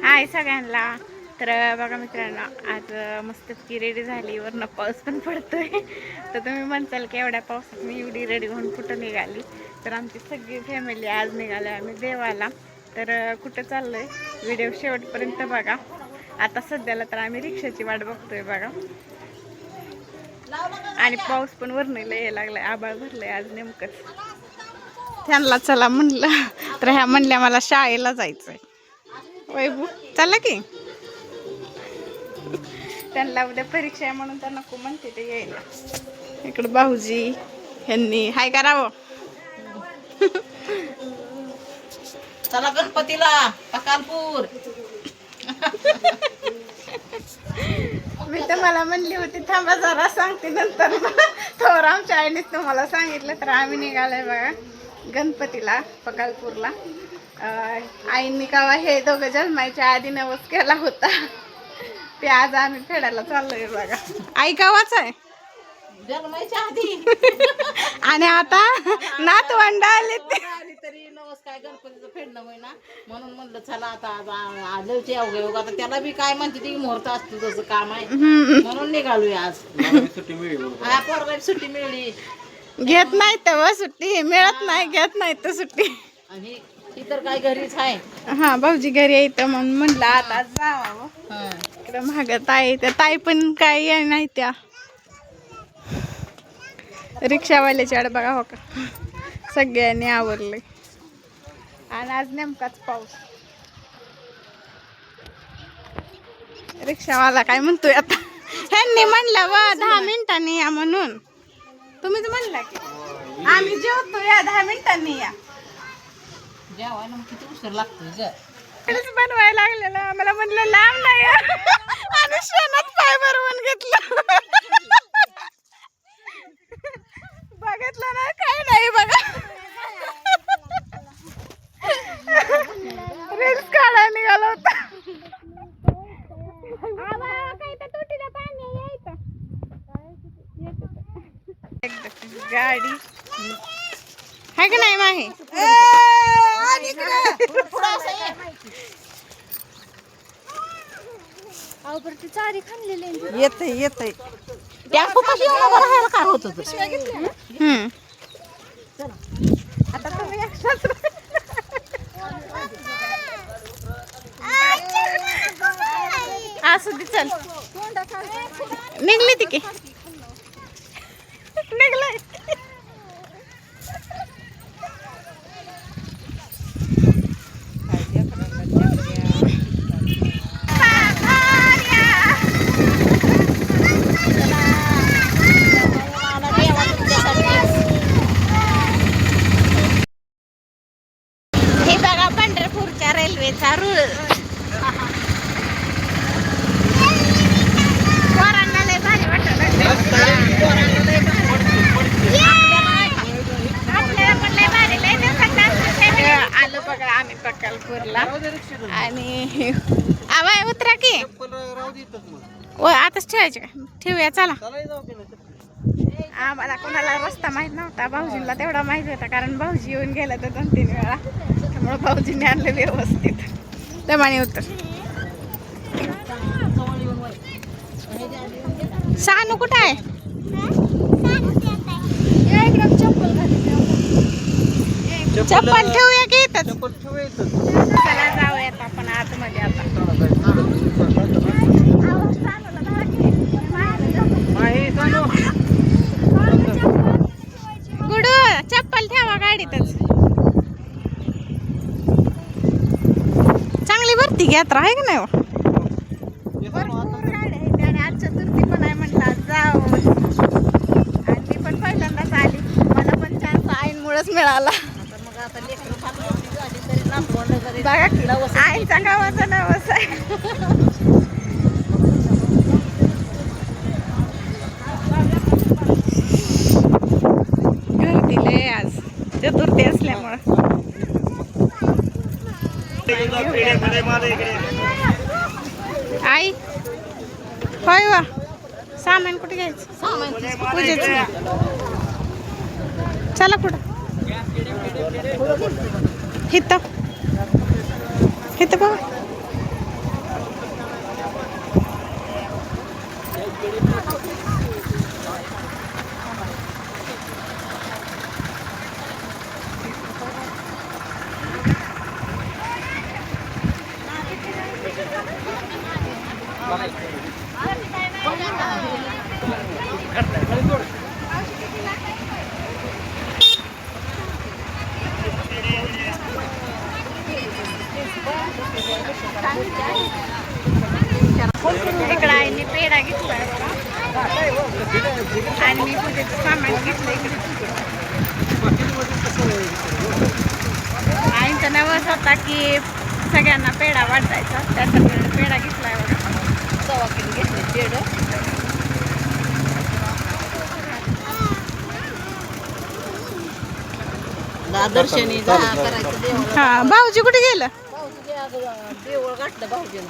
हाय सगळ्यांना. तर बघा मित्रांनो, आज मस्तपैकी रेडी झाली, वरनं पाऊस पण पडतोय. तर तुम्ही म्हणताल की एवढ्या पावसात मी एवढी रेडी होऊन कुठं निघाली. तर आमची सगळी फॅमिली आज निघाली आम्ही देवाला. तर कुठं चाललोय व्हिडिओ शेवटपर्यंत बघा. आता सध्याला तर आम्ही रिक्षाची वाट बघतोय बघा. आणि पाऊस पण वरनं यायला लागलाय, आभाळ भरलंय आज नेमकंच. त्यांना चला म्हणलं तर ह्या म्हणल्या मला शाळेला जायचंय. वैभू चला की, त्यांना उद्या परीक्षा आहे म्हणून त्यांना नको म्हणते ते यायला. इकडे भाऊजी ह्यांनी हाय करावं. चला गणपतीला पकालपूर. मी तर मला म्हणली होती थांबा जरा सांगते नंतर. थोर आमच्या आईने तुम्हाला सांगितलं तर आम्ही निघालोय बघा गणपतीला पकालपूरला. आईंनी कावा हे दोघं जन्मायच्या आधी नवस केला होता, ते आज आम्ही फेडायला चाललोय बघा. आई गावाच आहे जन्मायच्या आधी. आणि आता नातवंड आले तरी नवस काय गणपतीचं फेडणं होय ना, म्हणून म्हणलं चला आता आजची अवघड. आता त्याला बी काय म्हणते ती मुहूर्त असतो तसं काम आहे, म्हणून निघालोय आज. सुट्टी मिळेल. हा पोरगा सुट्टी मिळली. घेत नाही तर सुट्टी मिळत नाही, घेत नाही तर सुट्टी. आणि ती तर काय घरीच आहे. हा भाऊजी घरी येतं म्हणून म्हणलं आता जावं. इकडे महाग ताई, त्या ताई पण काय नाही, त्या रिक्षावाल्याच्या बघा हो का सगळ्यांनी आवरले. आणि आज नेमकाच पाऊस. रिक्षावाला काय म्हणतोय आता, ह्यांनी म्हणलं व 10 मिनिटांनी या म्हणून. तुम्हीच म्हणला की आम्ही जेवतो या 10 मिनिटांनी या. जेवायला मग किती उशीर लागतो ग. बनवायला लागलेलं आम्हाला म्हणलं लांब नाही आणि शेणात पाय भरवून घेतलं. बघितलं ना काय नाही बघा. रील्स काढायला निघाला होता. गाडी आहे का नाही माही. चारी खाल्लेली येते येते टेम्पो कशी राहायला काय होत होतं. आता तुम्ही एकटाच असू दे चल. निघली ती की निघलाय. हे बघा पंढरपूरच्या रेल्वेचा रूळ. पोरांना लय भारी वाटत. आपल्याला पण लय भारी, लय दिवसात आलो बघा आम्ही पकालपूरला. आणि आवाय उतरा की आताच ठेवायचे का, ठेवूया चला. आम्हाला कोणाला रस्ता माहित नव्हता, भाऊजींना तेवढा माहित होता कारण भाऊजी येऊन गेला तर 2-3 वेळा, त्यामुळे भाऊजींनी आणलं व्यवस्थित. त्यामाने उतर. सानू कुठं आहे. चप्पल ठेवूया की इथंच. चला जाऊयात आपण आतमध्ये आता. गुडू चप्पल ठेवा गाडीतच. चांगली भरती यात्रा आहे का नाही. भरपूर गाडी आहे आणि आज चतुर्थी पण आहे म्हणलं जाऊ. आणि मी पण पहिल्यांदाच आली, मला पण चान्स आईंमुळेच मिळाला. बघा की आईचा गावाचा नवस आहे. गर्दी लय आज चतुर्थी असल्यामुळं. आई होय वा सामान कुठे घ्यायचं पूजेचं. चला कुठं हित हित बघा. इकडं आईने पेढा घेतलाय बघा आणि मी पूजेचं सामान घेतलं इकडे. आईंचा नवस होता की सगळ्यांना पेढा वाटायचा, त्यासाठी पेढा घेतलाय बघा. 1.25 किलो घेतले पेढ. दर्शनी जा करायचं देवाला. हा, भाऊजी कुठे गेलं? देवळ गाठलं भाऊजीनं.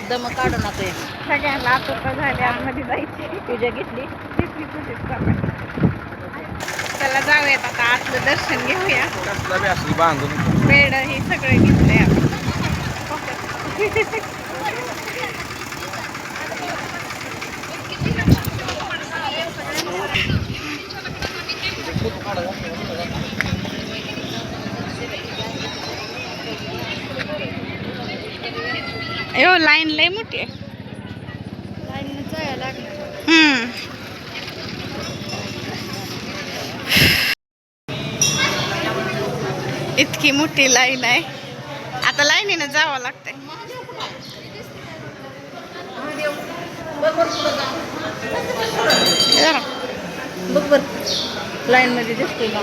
दम काढून आता ये. सगळ्यांना आतुरता झाली आतमध्ये जायची. पूजा घेतली. घेतली पूजेचं सामान. चला जाऊयात आता आतलं दर्शन घेऊया. पेढ हे सगळं घेतलंय आपण. अयो लाईन लय मोठी आहे. इतकी मोठी लाईन आहे. आता लाईनीनं जावं लागतंय. बघ बर लाईन मध्ये दिसतोय ना.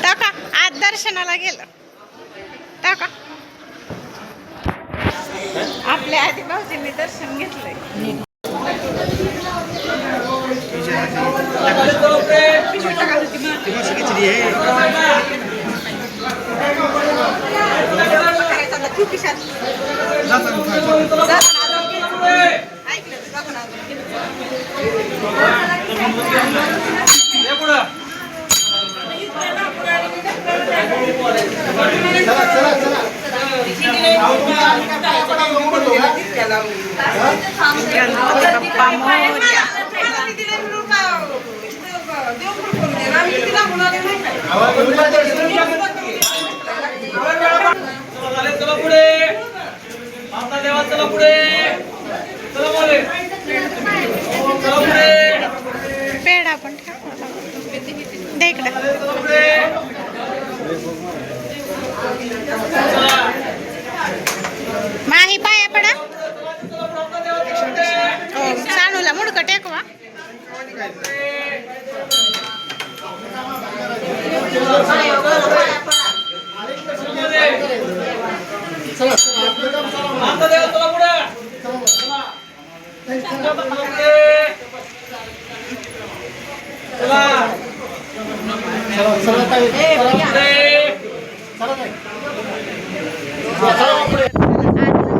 टाका आज दर्शनाला गेलं टाका. आपल्या आधी भाऊजींनी दर्शन घेतलंय. पेढा पण दे इकडे. माही पाया पडा. सानूला मुडकं टेकवा.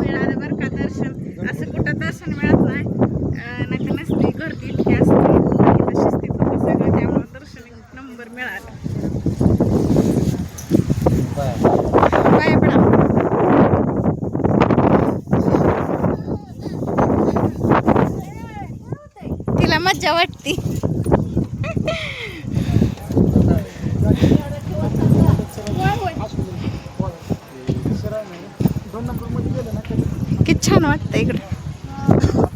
मिळालं बरं का दर्शन. असं कुठं दर्शन मिळत नाही. नका नसते गर्दी इतकी असते. शिस्तीत होतं सगळं, त्यामुळे दर्शन एक नंबर मिळालं. पाया पडा. तिला मज्जा वाटते. किती छान वाटतं इकडं.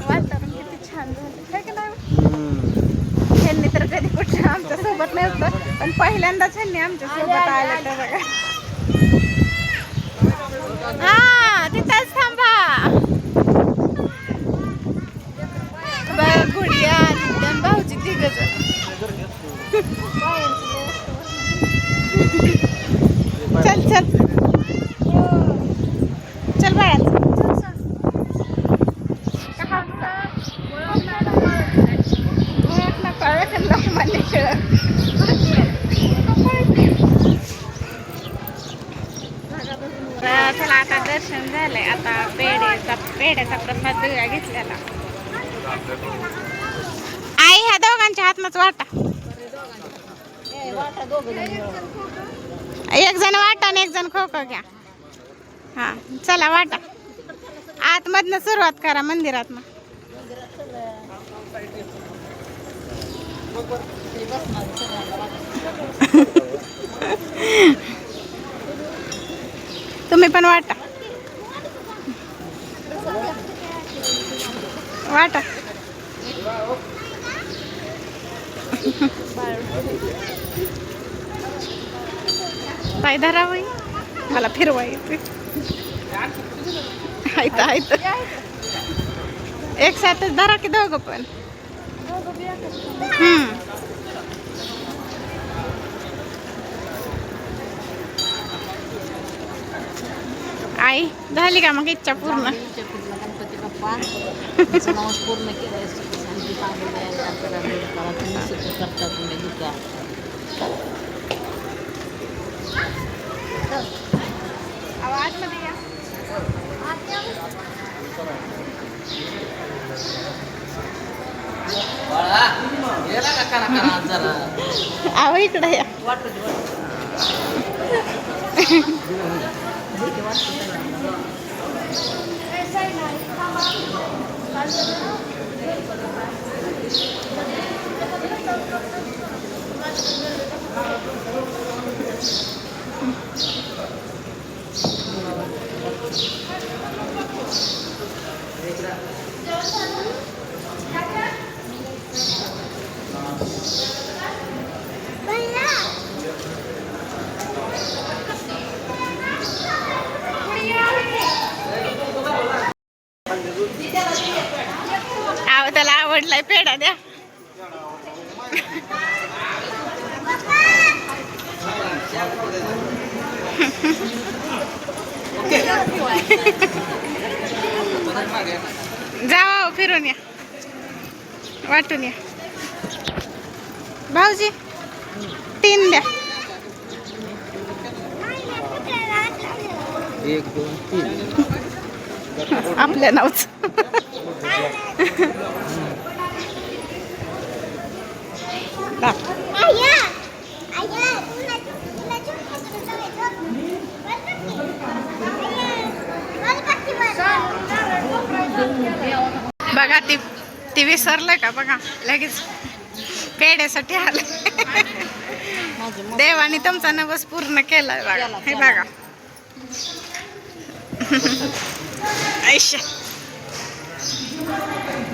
वातावरण किती छान झालं काय की नाही. ह्यांनी तर कधी कुठं आमच्या सोबत नव्हतं, पण पहिल्यांदाच ह्यांनी आमच्या सोबत आलं तर बघा. हा तिथंच थांबा. बघा गुडिया नित्यान भाऊजी तिघच. चल चल चल बाळा. चला आता दर्शन झालंय. आता पेढ्याचा प्रसाद घेतलेला. आई ह्या दोघांच्या हातनच वाटा. एक जण वाटा आणि एक जण खोखो घ्या. हा चला वाटा. आतमधनं सुरुवात करा मंदिरात. तुम्ही तुम्ही पण वाटा वाटा. पाय धरा बाई, मला फिरवा येते. एक साथच धरा की दोघं पण. आई झाली का मग इच्छा पूर्ण? गणपती बाप्पा नवस पूर्ण केलं. शांती करतात म्हणजे दुका आवाजमध्ये या. आव इकडे या. आव त्याला आवडलाय पेढा द्या. जावा फिरून या, वाटून या. भाऊजी 3 द्या. 1 2 3 आपल्या नावच. बघा ती विसरलंय का बघा, लगेच पेढ्यासाठी आलं. देवाने तुमचा नवस पूर्ण केलाय बघा. हे बघा आयशा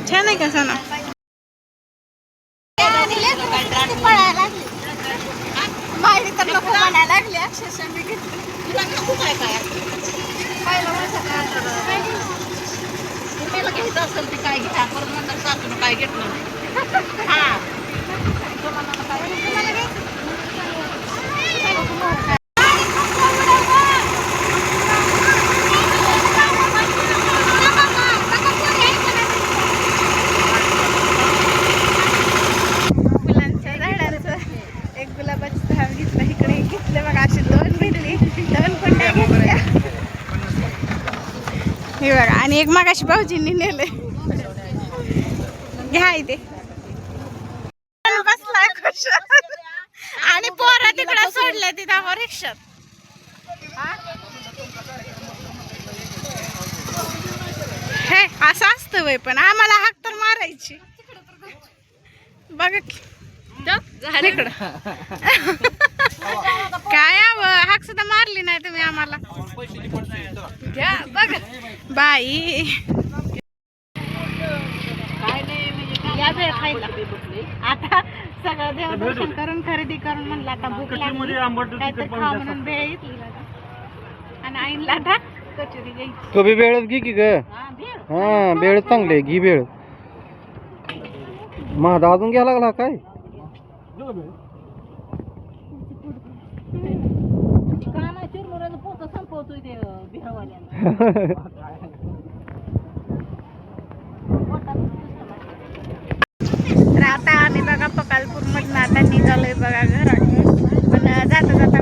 छान आहे का सोना? माहिती तर नको म्हणायला लागली. अक्षरशः मी तुला नको काय काय मला घ्यायचं असेल ते काय घ्या, परत नंतर सासून काय घेतलं नाही. हा फुलांच्या झाडांचं एक गुलाबाचं झाड घेतलं, इकडे घेतलं बघा. अशी 2 भेटली, 2 कुंड्या घेतल्या. हे बघा, आणि एक मागाशी भाऊजींनी नेले. घ्या इथे बसलाय खुश. आणि पोरं तिकडे सोडले तिथं रिक्षात. हे असं असतं वय, पण आम्हाला हाक तर मारायची. बघा की इकडं काय हाक सुद्धा मारली नाही तुम्ही आम्हाला. घ्या बघ बाई. आता सगळं देवदर्शन करून खरेदी करून म्हणलं आता भूक लागली, काहीतरी खावं म्हणून भेळ घेतली बघा. आणि आईला आता कचोरी घ्यायची. कभी बेळच घे की ग. हा बेळ चांगले घी बेळ. माझा अजून घ्या लागला काय? संपवतोय ते बिहारवाल्याला. तर आता आम्ही बघा पकालपूर मधनं आता निघालोय बघा घरात. पण जाता जाता